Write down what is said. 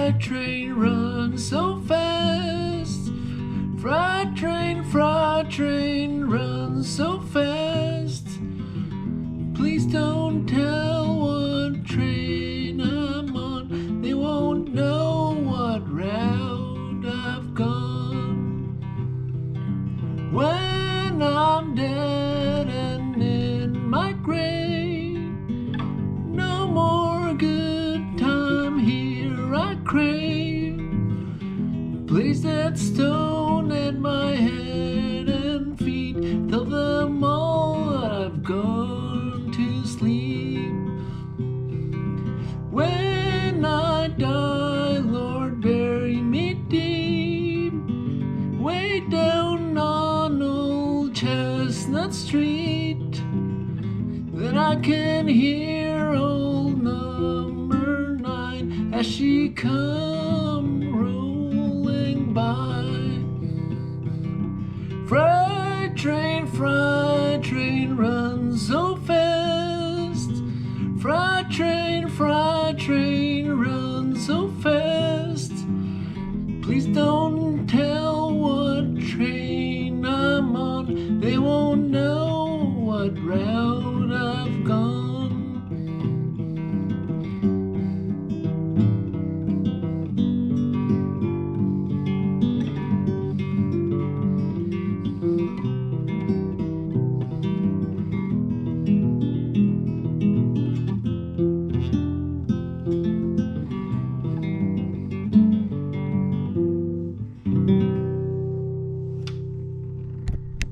Freight train runs so fast. Freight train runs so fast. Please don't tell what train I'm on. They won't know what route I've gone. When I'm dead and in my grave, no more good time here I crave. Place that stone at my head and feet. Tell them all that I've gone to sleep. When I die, Lord, bury me deep, way down on Old Chestnut Street, that I can hear old Number 9 as she come rolling by. Freight train runs so fast. Freight train runs so fast. Please don't